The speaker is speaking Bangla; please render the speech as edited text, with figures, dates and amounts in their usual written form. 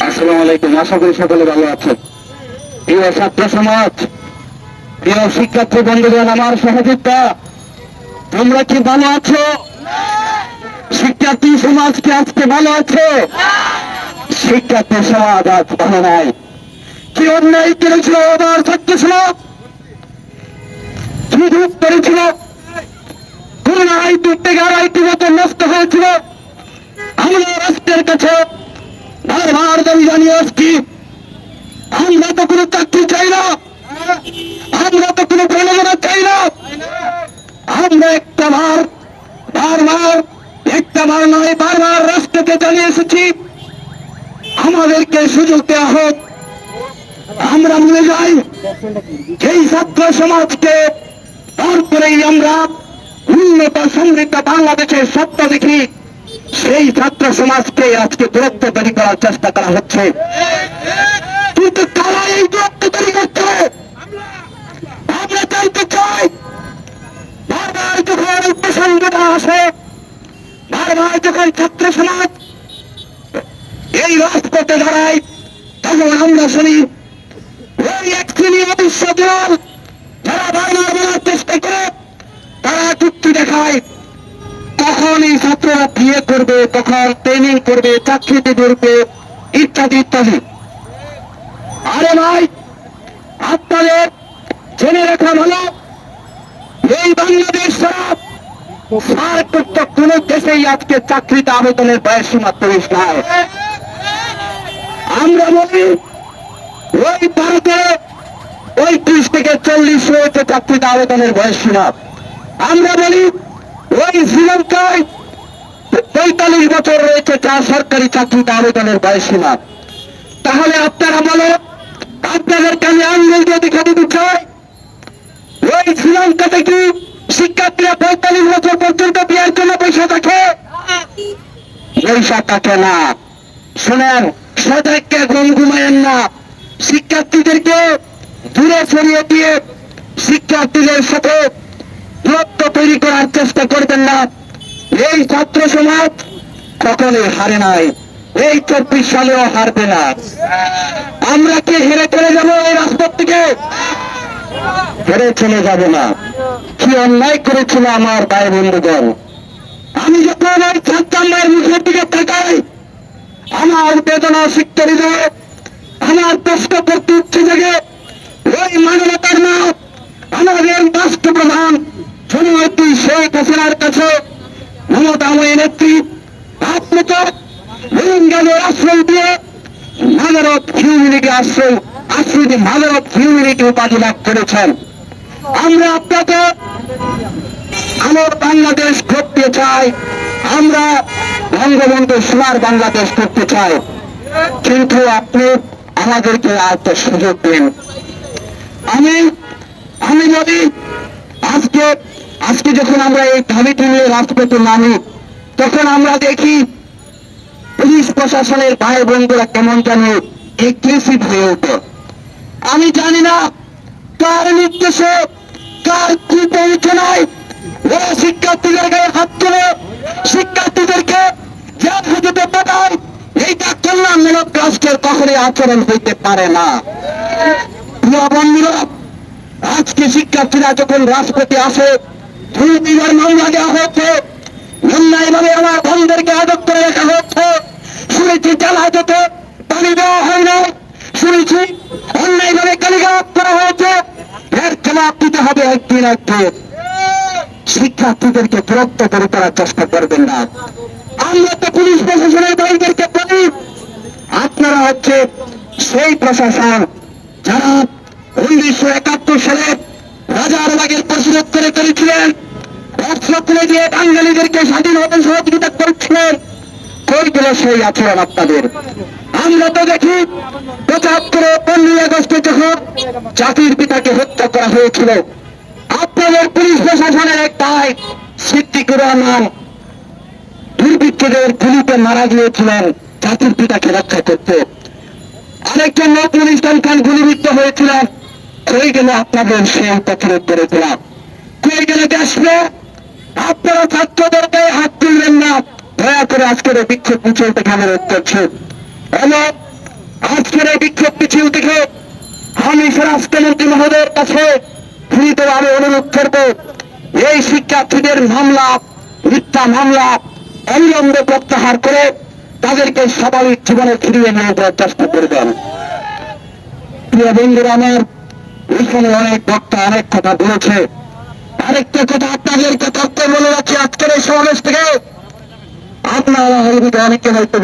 আসসালামু আলাইকুম। আশা করি সকলে ভালো আছেন। প্রিয় ছাত্র সমাজ, প্রিয় শিক্ষার্থী বন্ধুগণ, আমার সহযোদ্ধা, তোমরা কি ভালো আছো? শিক্ষার্থী সমাজ কি আজকে ভালো আছে? শিক্ষার্থী সমাজ আজ ভালো নাই। কি অন্যায় করেছিল আমার ছাত্র সমাজ? কি রূপ করেছিল? কোন আইটি থেকে আর আইটি মতো নষ্ট হয়েছিল? আমরা রাষ্ট্রের কাছে বারবার দাবি জানিয়ে আসছি, আমরা তো কোনো চাকরি চাই না, আমরা তো কোনো প্রণোদনা চাই না। আমরা একটাবার নয় বারবার রাষ্ট্রকে জানিয়ে এসেছি, আমাদেরকে সুযোগ দেওয়া হোক। আমরা মনে যাই সেই ছাত্র সমাজকে তারপরেই আমরা উন্নত সমৃদ্ধ বাংলাদেশের স্বপ্ন দেখি। সেই ছাত্র সমাজকে আজকে দূরত্ব তৈরি করার চেষ্টা করা হচ্ছে, কিন্তু তারা এই দূরত্ব তৈরি করতে আমরা চাইতে চাই। বারবার যখন এই প্রসঙ্গটা আসে, বারবার যখন ছাত্র সমাজ এই রাজপথে দাঁড়ায়, তখন আমরা শুনি ওই এক শ্রেণী অদৃশ্য দল যারা বারবার বলার চেষ্টা করে, তারা যুক্তি দেখায় কখন এই ছাত্ররা বিয়ে করবে, কখন ট্রেনিং করবে, চাকরিতে ধরবে, ইত্যাদি ইত্যাদি। আরে ভাই, আপনাদের জেনে রাখা ভালো, এই বাংলাদেশ ছাড়া কোন দেশেই আজকে চাকরিতে আবেদনের বয়স সীমা ৩০ নয়। আমরা বলি ওই ভারতে ৩৫ থেকে ৪০ হয়েছে চাকরিতে আবেদনের বয়স সীমা। আমরা বলি ওই শ্রীলঙ্কায় ৪৫ বছর রয়েছে যা সরকারি চাকরিতে আবেদনের বয়স সীমা। তাহলে আপনারা বলো, আপনাদেরকে আমি আঙ্গুল দিয়ে দেখা দিতে চাই, ওই শ্রীলঙ্কাতে কি শিক্ষার্থীরা ৪৫ বছর পর্যন্ত বিয়ের জন্য পয়সা থাকে? পয়সা থাকে না। শোনেন, সজাগকে ঘুম ঘুমায়েন না। শিক্ষার্থীদেরকে দূরে সরিয়ে দিয়ে শিক্ষার্থীদের সাথে দূরত্ব তৈরি করার চেষ্টা করবেন না। এই ছাত্র সমাজ কখনোই হারে নাই, এই ২৪ সালেও হারবে না। আমরা কি হেরে চলে যাবো এই রাজপথ থেকে? হেরে চলে যাব না। কি অন্যায় করেছিল আমার ভাই বন্ধুগণ! আমি যখন ওই ছাত্রান্নার মুখের দিকে তাকাই, আমার বেদনা শিখতে হৃদয়ে আমার প্রশ্ন করতে উঠছে জাগে, ওই মানবতার মা আমাদের রাষ্ট্রপ্রধান জননেত্রী শেখ হাসিনার কাছে মমতাময়ী নেত্রী আপনি তো রোহিঙ্গাদের আশ্রয় দিয়ে মাদার অফ হিউম্যানিটি আশ্রয় দিয়ে মাদার অফ হিউম্যানিটি উপাধি লাভ করেছেন। আমরা আপনাকে আমার বাংলাদেশ করতে চাই, আমরা বঙ্গবন্ধু সোনার বাংলাদেশ করতে চাই, কিন্তু আপনি আমাদেরকে একটা সুযোগ দিন। আমি বলি, আজকে যখন আমরা এই দাবিটি নিয়ে রাজপথে নামি, তখন আমরা দেখি পুলিশ প্রশাসনের ভাই বোনরা কেমন যেন এগ্রেসিভ হয়ে ওঠে। আমি জানি না কার নির্দেশে, কার কি পৌঁছায় ওরা শিক্ষার্থীদের গায়ে হাত তুলে শিক্ষার্থীদেরকে জেল হাজতে পাঠায়। এইটা কল্যাণমূলক রাষ্ট্রের কখনোই আচরণ হইতে পারে না। প্রিয় বন্ধুরা, আজকে শিক্ষার্থীরা যখন রাজপথে আসে, ২-৩বার মামলা দেওয়া হচ্ছে, অন্যায়ভাবে আমার বোনদেরকে আটক করে রাখা হচ্ছে। শুনেছি জেল হাজতে পানি দেওয়া হয় না, শুনেছি অন্যায়ভাবে গালিগালাজ করা হয়েছে। এর জবাব দিতে হবে একদিন একদিন। শিক্ষার্থীদেরকে বিরক্ত করে করার চেষ্টা করবেন না। আমরা তো পুলিশ প্রশাসনের ভাইদেরকে বলি, আপনারা হচ্ছে সেই প্রশাসন যারা ১৯৭১ সালে রাজারবাগের প্রতিরোধ করেছিলেন, অস্ত্র তুলে দিয়ে বাঙালিদেরকে স্বাধীন হতে সহযোগিতা করেছিলেন। কই গেল সেই আচরণ আপনাদের? আমরা তো দেখি ৭৫ ১৫ই আগস্টে যখন জাতির পিতাকে হত্যা করা হয়েছিল, আপনাদের পুলিশ প্রশাসনের এক ভাই সিদ্দিকুর রহমান দুর্বৃত্তদের গুলিতে মারা গিয়েছিলেন জাতির পিতাকে রক্ষা করতে। আরেকজন নজরুল ইসলাম খান গুলিবিদ্ধ হয়েছিলেন। কই গেল আপনাদের সেই প্রতিরোধ করেছিলাম? কই গেল দেশে? আপনারা ছাত্রদের গায়ে হাত তুলবেন না, দয়া করে আজকের বিক্ষোভ মিছিলটা কেন করছে? এবং আজকের এই বিক্ষোভ মিছিল থেকে আমি স্বরাষ্ট্রমন্ত্রী মহোদয়ের কাছে আমি অনুরোধ করব, এই শিক্ষার্থীদের মামলা, মিথ্যা মামলা অবিলম্বে প্রত্যাহার করে তাদেরকে স্বাভাবিক জীবনে ফিরিয়ে নিয়ে যাওয়ার চেষ্টা করবেন। প্রিয় বন্ধুরা আমার, এখানে অনেক বক্তা অনেক কথা বলেছে। আরেকটা কথা আপনাদেরকে তথ্য বলে রাখছি, আজকের এই সমাবেশ থেকে আপনারা অনেকে হয়তো